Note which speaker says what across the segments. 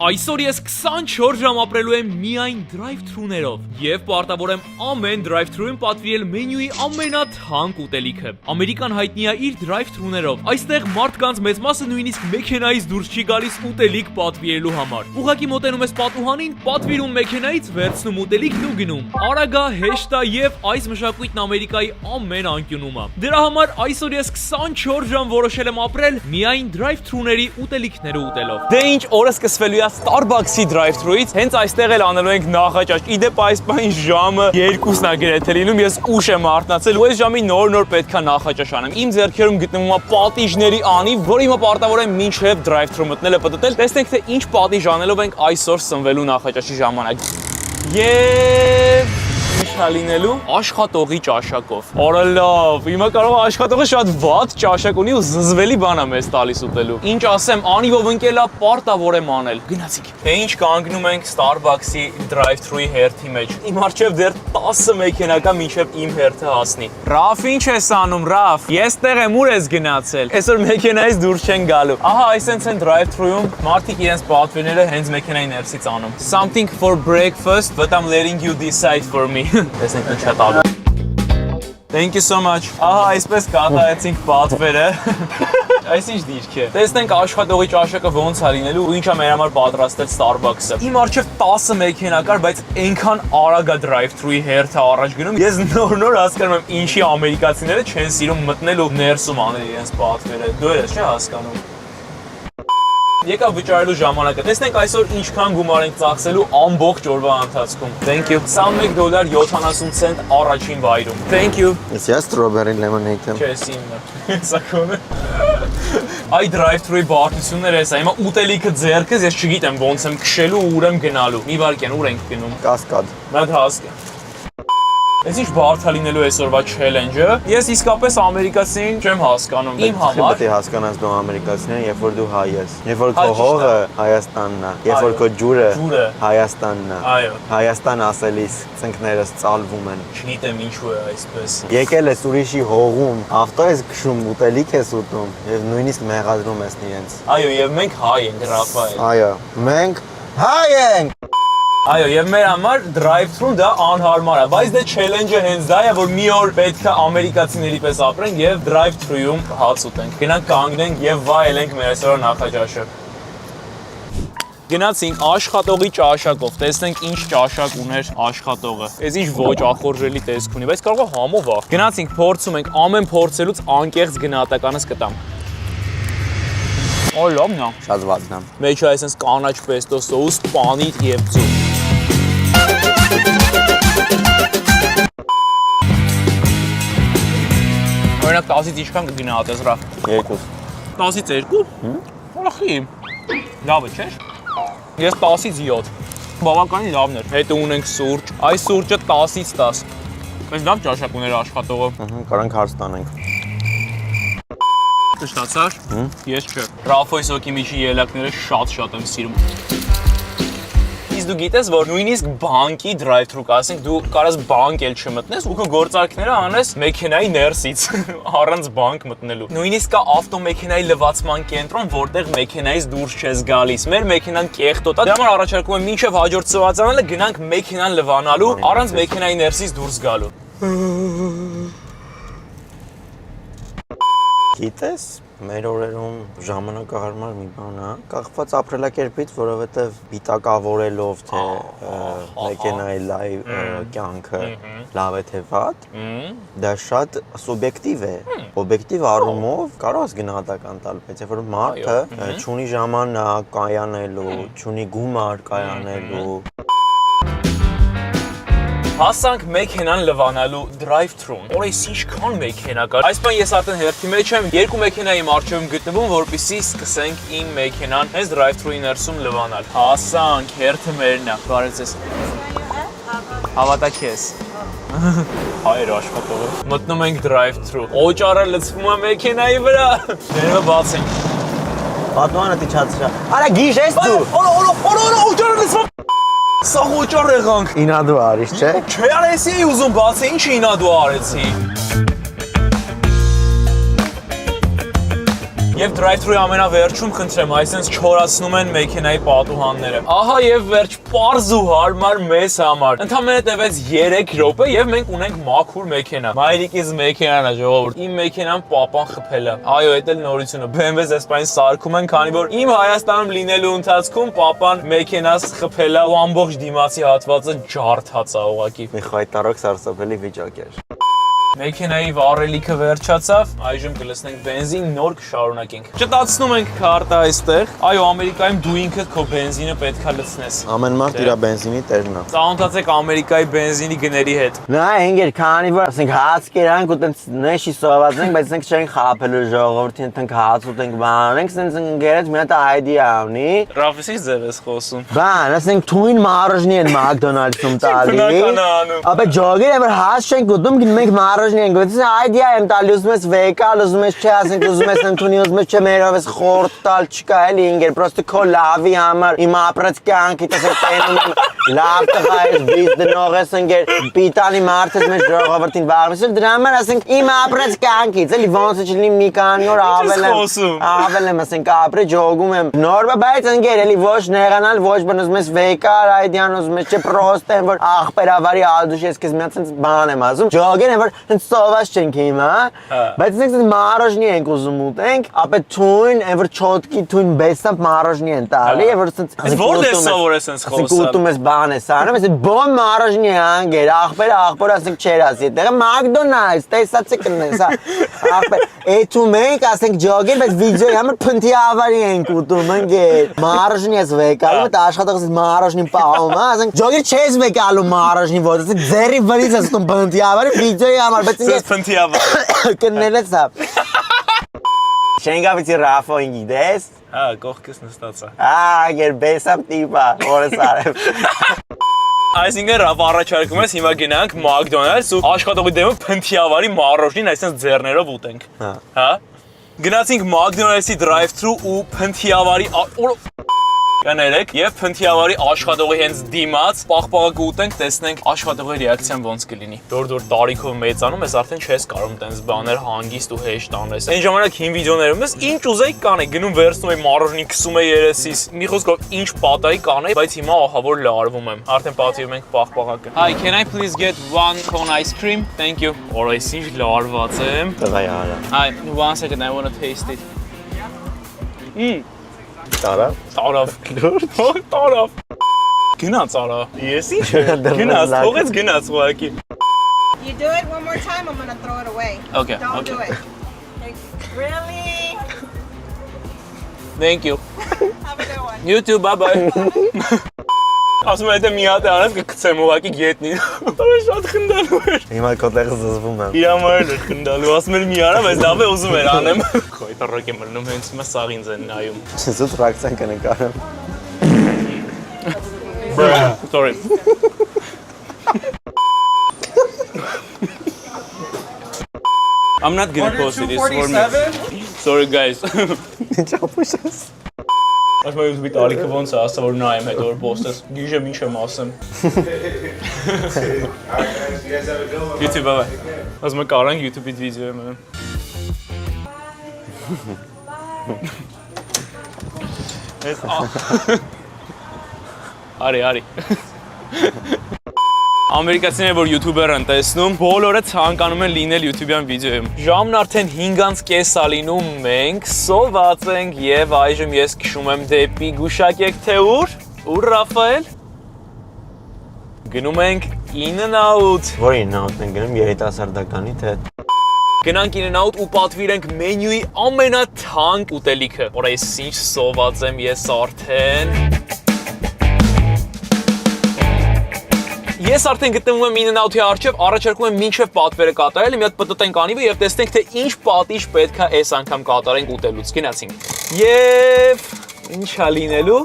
Speaker 1: Այսօր ես 24 ժամ ապրելու եմ միայն drive-thru-ներով եւ պարտավոր եմ ամեն drive-thru-ին պատվիրել մենյուի ամենաթանկ ուտելիքը։ Ամերիկան հայտնի է իր drive-thru-ներով։ Այստեղ մարդկանց մեծ մասը նույնիսկ մեքենայից դուրս չի գալիս ուտելիք պատվիրելու համար։ Ուղղակի մոտենում ես պատուհանին, պատվիրում մեքենայից, վերցնում ուտելիքն ու գնում։ Արագ է, հեշտ է եւ այս մշակույթն Ամերիկայի ամեն անկյունում է։ Դրա համար այսօր ես 24 ժամ որոշել եմ ապրել միայն drive-thru-ների ուտելիքները ուտելով։ Դե ինչ օրը սկսվելու է Starbucks-ի drive-thru-ից, հենց այստեղ էլ անելու ենք նախաճաշ։ Իդեպ այս բան ժամը 2-ն է գրեթե լինում, ես ուշ եմ արթնացել ու այս ժամին նոր պետք է նախաճաշ անեմ։ Իմ ձեռքերում գտնվում է պատիժների անիվ, որը հիմա պարտավոր եմ մինչև drive-thru մտնելը պտտել։ Տեսնենք թե ինչ պատիժ անելով ենք այսօր սնվելու նախաճաշի ժամանակ։ Եվ լինելու աշխատողի ճաշակով։ Օրա լավ, հիմա կարող է աշխատողը շատ վատ ճաշակ ունի ու զզվելի բան է մեզ տալիս ուտելու։ Ինչ ասեմ, անիվով ընկելա պարտավոր եմ անել։ Գնացինք։ Թե ինչ կանգնում ենք Starbucks-ի drive-thru-ի հերթի մեջ։ Իմ առջև դեռ 10 մեքենա կա մինչև իմ հերթը հասնի։ Ռաֆ, ինչ ես անում, Ռաֆ։ Ես տեղ եմ, ուր ես գնացել։ Այսօր մեքենայից դուրս չեն գալու։ Ահա, այսենց են drive-thru-ում մարդիկ իրենց պատվիրները հենց մեքենայի ներսից անում։ Something for breakfast, but I'm letting you decide for me։ Տեսնենք ինչ է տալու։ Thank you so much։ Ահա, այսպես կատարեցինք պատվերը։ Այս ինչ դիրք է։ Տեսնենք աշխատողի ճաշակը ոնց է լինելու ու ինչ է մեր համար պատրաստել Starbucks-ը։ Իմ առջև 10 մեքենա կար, բայց այնքան արագ է drive-thru-ի հերթը առաջ գնում։ Ես նոր հասկանում եմ ինչի ամերիկացիները չեն սիրում մտնել ու ներսում անել իրենց պատվերը։ Դու ես չէ հասկանում։ Եկավ վճարելու ժամանակը։ Տեսնենք այսօր ինչքան գումար ենք ծախսելու ամբողջ օրվա ընթացքում։ Thank you։ $21.70 առաջին վայրում։ Thank you։
Speaker 2: Ես strawberry lemonade-ը։
Speaker 1: Չես իմը։ Սա քոնը։ Այ drive-thru-ի բարդությունները էսա։ Հիմա ուտելիքը ձեռքս, ես չգիտեմ ոնց եմ քշելու ու ուր եմ գնալու։ Մի վարքյան, ուր ենք գնում։
Speaker 2: Կասկադ։
Speaker 1: Մատ հասկա։ Այս ինչ բարդ է լինելու այսօրվա challenge-ը։ Ես իսկապես ամերիկացին չեմ հասկանում։ Իմ համար
Speaker 2: Պետք է հասկանաս դու ամերիկացիներին, երբ որ դու հայ ես։ Երբ որ քո հողը Հայաստանն է, երբ որ քո ջուրը Հայաստանն է։
Speaker 1: Այո։
Speaker 2: Հայաստան ասելիս ծնկներս ծալվում են։
Speaker 1: Չգիտեմ ինչու է այսպես։
Speaker 2: Եկել ես ուրիշի հողում, ավտո ես քշում, ուտելիք ես ուտում եւ նույնիսկ մեղադրում ես իրենց։
Speaker 1: Այո, եւ մենք հայ ենք, Ռաֆայել։
Speaker 2: Այո, մենք հայ ենք։
Speaker 1: Այո, եւ մեր համար drive-thru-ն դա անհարմար է, բայց դե challenge-ը հենց դա է, որ մի օր պետք է ամերիկացիների պես ապրենք եւ drive-thru-ում հաց ուտենք։ Գնանք կանգնենք եւ վայելենք մեր այսօր նախաճաշը։ Գնացինք աշխատողի ճաշակով, տեսնենք ինչ ճաշակ ուներ աշխատողը։ Այս ինչ ոչ ախորժելի տեսք ունի, բայց կարող է համով է։ Գնացինք, փորձում ենք, ամեն փորձելուց անկեղծ գնահատականս կտամ։ Օ, լավն է։
Speaker 2: Շատ վատն է։
Speaker 1: Մեջը այսպես կանաչ պեստո սոուս, պանիր եւ ձու։ Օրինակ 10-ից ինչքան կգնահատես, Ռաֆ։
Speaker 2: 2։
Speaker 1: 10-ից 2։ Ախի։ Լավ է, չէ՞։ Ես 10-ից 7։ Բավականին լավն էր։ Հետո ունենք սուրճ։ Այս սուրճը 10-ից 10։ Այս լավ ճաշակ ուներ աշխատողը։
Speaker 2: Կարանք հարց տանենք։
Speaker 1: Ճշտացար։ Ես չէ։ Ռաֆոյ Սոկիմիչի ելակները շատ եմ սիրում։ Իսկ դու գիտես, որ նույնիսկ բանկի drive-thru կասենք, դու կարաս բանկ էլ չմտնես ու քո գործարքները անես մեքենայի ներսից, առանց բանկ մտնելու։ Նույնիսկ կա ավտոմեքենայի լվացման կենտրոն, որտեղ մեքենայից դուրս չես գալիս։ Մեր մեքենան կեղտոտ է։ Դրա համար առաջարկում եմ մինչև հաջորդ սովածանալը գնանք մեքենան լվանալու, առանց մեքենայի ներսից դուրս գալու։
Speaker 2: Գիտես, մեր օրերում ժամանակահարմար մի բան է, կախված ապրելակերպից, որովհետև պիտակավորելով թե մեքենայի լայվ կյանքը լավ է թե վատ, դա շատ սուբյեկտիվ է։ Օբյեկտիվ առումով կարող ես գնահատական տալ, բայց երբ որ մարդը չունի ժամանակ կայանելու, չունի գումար կայանելու։
Speaker 1: Հասանք մեքենան լվանալու drive-thru-ն։ Օրես ինչքան մեքենա կար։ Այս բան ես արդեն հերթի մեջ եմ, 2 մեքենա իմ առջևում գտնվում, որպեսզի սկսենք իմ մեքենան հենց drive-thru-ի ներսում լվանալ։ Հասանք, հերթը մերն է։ Բարև ձեզ։ Հավատա քեզ։ Հայր աշխատողը։ Մտնում ենք drive-thru։ Օճառը լցվում է մեքենայի վրա։ Ներվը բացենք։
Speaker 2: Պատմանը դիչացրա։ Արա գիշ ես դու։
Speaker 1: Օրա, օճառը լցվում։ Սա օճառ եղանք։
Speaker 2: Ինադու արիշ, չէ։
Speaker 1: Չէ, արեցի էի ուզում բացի, ինչ ինադու արեցի։ Եվ drive-thru-ի ամենավերջում խնդրեմ, այսպես չորացնում են մեքենայի պատուհանները։ Ահա եւ վերջ, պարզ ու հարմար մեզ համար։ Ընդամենը տևեց 3 րոպե եւ մենք ունենք մաքուր մեքենա։ Մայրիկիս մեքենան է, ժողովուրդ։ Իմ մեքենան պապան խփել է։ Այո, դա էլ նորությունը։ BMW Zespa-ին սարքում են, քանի որ իմ Հայաստանում լինելու ընթացքում պապան մեքենաս խփել է ու ամբողջ դիմացի հատվածը ջարդած է ուղակի։
Speaker 2: Մի խայտարակ սարսափելի վիճակ էր։
Speaker 1: Մեքենայի վառելիքը վերջացավ, այժմ կլսնենք բենզին, նոր կշարունակենք։ Ճտացնում ենք քարտը այստեղ։ Այո, Ամերիկայում դու ինքդ քո բենզինը պետքա լցնես։
Speaker 2: Ամեն մարդ իր բենզինի տերն է։
Speaker 1: Ծանոթացեք Ամերիկայի բենզինի գների հետ։
Speaker 2: Նա ինգեր քանի որ ասենք հաց կերանք ու տենց նեշի սովածենք, բայց ասենք չենք խափելու ժողովրդին, տենք հաց ուտենք բանենք, ասենք ինգերից մի հատ այդիա ունի։
Speaker 1: Ռաֆիսի ձև ես խոսում։
Speaker 2: Բան, ասենք թույն մարաժնի են McDonald's-ում տալի։ Ապա ջոգերը որ հաց չենք ուտում, գնում ենք մարաժնի ենք, բայց այդիա եմ տալի, ուզում ես վեկալ, ուզում ես չէ, ասենք ուզում ես ընդունի, ուզում ես չէ, մերով ես խորտ տալ չկա էլի ինգեր, պրոստը քո լավի համար, իմ ապրած կյանքիդ ասենք տենում եմ, լավ տղա ես, բիզ դնող ես ինգեր, պիտանի մարդ ես մեր ժողովրդին վաղմիսել, դրա համար ասենք իմ ապրած կյանքից, էլի ոնց է չլինի մի քանի օր ավել եմ ասենք ապրի ջոգում եմ, նորմալ, բայց ինգեր էլի ոչ նեղանալ, ոչ բան ուզում ես վեկալ, այդյան ուզում ես չէ, պրոստ եմ, որ աղբերավարի ադուշ ես քեզ մի հատ բան եմ ասում, ջոգեն եմ, որ սովաս չենք հիմա, բայց մենք մարաժնի ենք ուզում ուտենք, ապա թույն, այն որ չոտկի թույն բեսամբ մարաժնի են տալի, եւ որ ասենց
Speaker 1: Որտե՞ս սովոր ես ասենց խոսում։
Speaker 2: Ասենք ուտում ես բան ես անում, ասենք բոմ մարաժնի անգեր, աղբոր ասենք չեր ասի, այդտեղը McDonald's, տեսացեք կնես, աղբեր, էթում ենք, ասենք ջոգեն, բայց վիդեոյի համար փնթի ավարի ենք ուտում, անգեր, մարաժնի ես վեկալում, այդ աշխատողս մարաժնին պահում, ասենք ջոգեր չես վեկալում մարաժնի ոտ, ասենք ձերի վրից ես ուտում փնթի ավարի վիդեոյի համար, բայց
Speaker 1: Ես փնթիավար։
Speaker 2: կներես հա։ Շենգավիցի Ռաֆոին գիտես։
Speaker 1: Հա, կողքս նստած է։
Speaker 2: Ագեր բեսամ տիպա, օրս արև։
Speaker 1: Այսինքն Ռաֆ առաջարկում ես հիմա գնանք McDonald's ու աշխատողի դեմը փնթիավարի մարոժնին այսպես ձեռներով ուտենք։ Հա։ Գնացինք McDonald's-ի drive-thru ու փնթիավարի Կներեք եւ փնթիավարի աշխատողի հենց դիմաց պաղպաղակը ուտենք, տեսնենք աշխատողի ռեակցիան ոնց կլինի։ Դոր տարիքով մեծանում ես, արդեն չես կարող տենց բաներ հանգիստ ու հեշտ անես։ Այն ժամանակ հին վիդեոներում ես ինչ ուզեի կանեի, գնում վերցնում եմ մարոժնին, քսում եմ երեսից։ Մի խոսքով ինչ պատայի կանեի, բայց հիմա ահա որ լարվում եմ։ Արդեն պատիվում ենք պաղպաղակը։ Hi, can I please get one cone ice cream? Thank you։ Օրես ինչ լարված եմ։
Speaker 2: Տղայ արա։
Speaker 1: Hi, one second, I want to taste it.
Speaker 2: Տարավ։
Speaker 1: Տարավ։ Գնաց արա։ Ես ինչ գնաց, թողեց գնաց ուղակի։
Speaker 3: You do it one more time, I'm gonna throw it away.
Speaker 1: Okay,
Speaker 3: Don't do
Speaker 1: okay.
Speaker 3: it. Really?
Speaker 1: Thank you.
Speaker 3: Have a good one.
Speaker 1: You too, bye-bye. Ասում եմ, մի հատ անես կգցեմ ուղակի գետնին։ Դա շատ խնդալու էր։
Speaker 2: Հիմա քո տեղը զզվում եմ։
Speaker 1: Իր համար էր խնդալու, ասում էր մի արա, բայց լավ է ուզում էր անեմ։ Խոյ տռոք եմ մնում, հենց հիմա սաղ ինձ են նայում։
Speaker 2: Զուտ ռեակցիան կնկարեմ։
Speaker 1: Sorry. I'm not gonna post it, it's for me. Sorry guys.
Speaker 2: Ինչ ապուշես։
Speaker 1: Ասում եմ YouTube-ի տարիքը ոնց է, ասա որ նայեմ հետո որ post-ես, գիժեմ ինչ եմ ասեմ։ YouTube բավա։ Ասում եմ կարանք YouTube-ի վիդեո եմ անում։ Արի։ Ամերիկացիները, որ յութուբեր են տեսնում, բոլորը ցանկանում են լինել յութուբյան վիդեոյում։ Ժամն արդեն 5:30 է լինում, մենք սոված ենք եւ այժմ ես քշում եմ դեպի գուշակեք թե ուր Ռաֆայել։ Գնում ենք In-N-Out։
Speaker 2: Որ In-N-Out ենք գնում երիտասարդականի թե
Speaker 1: Գնանք In-N-Out ու պատվիրենք մենյուի ամենաթանկ ուտելիքը։ Որ այս ինչ սոված եմ ես արդեն։ Ես արդեն գտնվում եմ In-N-Out-ի առջև, առաջարկում եմ մինչև պատվերը կատարել, մի հատ պտտենք անիվը եւ տեսնենք թե ինչ պատիժ պետքա այս անգամ կատարենք ուտելուց։ Գնացինք։ Եվ ինչա լինելու։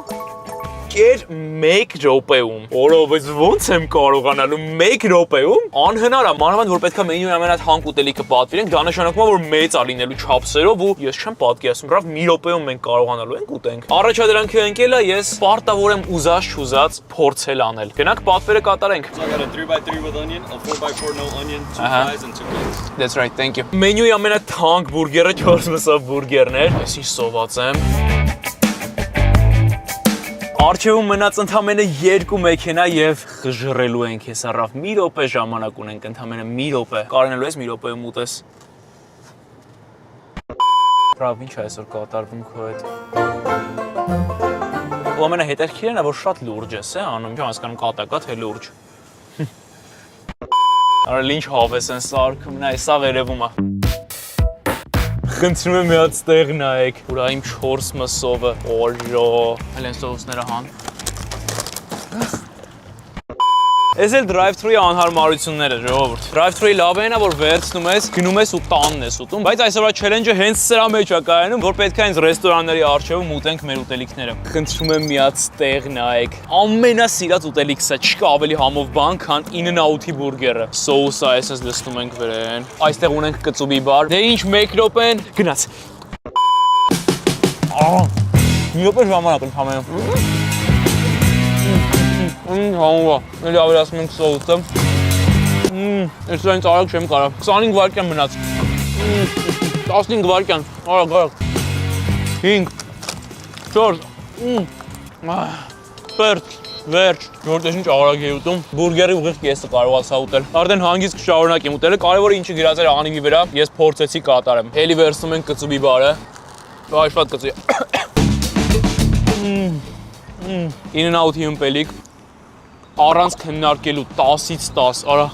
Speaker 1: կեր 1 րոպեում։ Որովհետեւ ոնց եմ կարողանալու 1 րոպեում անհնար է, մանավանդ որ պետքա մենյուի ամենաթանկ ուտելիքը պատվիրենք, դա նշանակում է որ մեծ է լինելու չափսերով ու ես չեմ պատկերացնում, բրավ 1 րոպեում մենք կարողանալու ենք ուտենք։ Առաջադրանքը ընկել է, ես պարտավոր եմ ուզած փորձել անել։ Գնանք պատվերը կատարենք։
Speaker 4: So I got a 3x3 with onion, a 4x4 no onion, 2 fries and 2 cokes.
Speaker 1: That's right, thank you։ Մենյուի ամենաթանկ բուրգերը 4 մսով բուրգերն էր։ Այսինչ սոված եմ։ Արջևում մնաց ընդամենը 2 մեքենա եւ խժռելու ենք ես առավ։ 1 րոպե ժամանակ ունենք, ընդամենը 1 րոպե։ Կարենալու ես 1 րոպեում ուտես։ Բրավ, ինչ է այսօր կատարվում քո հետ։ Ու ամենահետաքրքիրն է, որ շատ լուրջ ես, անում, չեմ հասկանում կատակա թե լուրջ։ Արել ինչ հավես են սարքում, նայ, սա վերևում է։ Խնդրում եմ մի հատ ստեղ նայեք, ուրա իմ 4 մսովը, օժո, հել են սովուսները հան։ Ես էլ drive-thru-ի անհարմարությունները, ժողովուրդ։ Drive-thru-ի լավն է, որ վերցնում ես, գնում ես ու տանն ես ուտում, բայց այսօրվա challenge-ը հենց սրա մեջ է կայանում, որ պետք է հենց ռեստորանների առջևում ուտենք մեր ուտելիքները։ Խնդրում եմ մի հատ ստեղ նայեք։ Ամենասիրած ուտելիքս է, չկա ավելի համով բան, քան In-N-Out-ի բուրգերը։ Սոուսը այսպես լցնում ենք վրան։ Այստեղ ունենք կծուբի բար։ Դե ինչ 1 րոպեն, գնաց։ Մի րոպե ժամանակ ընդհանրապես։ Հանգա, էլի ավելացնում ենք սոուսը։ Ես այնց արագ չեմ կարա։ 25 վայրկյան մնաց։ 15 վայրկյան, արագ։ 5, 4, վերջ, որտե ինչ արագ է ուտում։ Բուրգերի ուղիղ կեսը կարողացա ուտել։ Արդեն հանգիստ կշարունակեմ ուտելը, կարևորը ինչը գրած էր անիվի վրա, ես փորձեցի կատարեմ։ Էլի վերցնում ենք կծուբի բարը։ Հաշված կծուբի։ In-N-Out-ի ըմպելիք առանց քննարկելու 10-ից 10, արա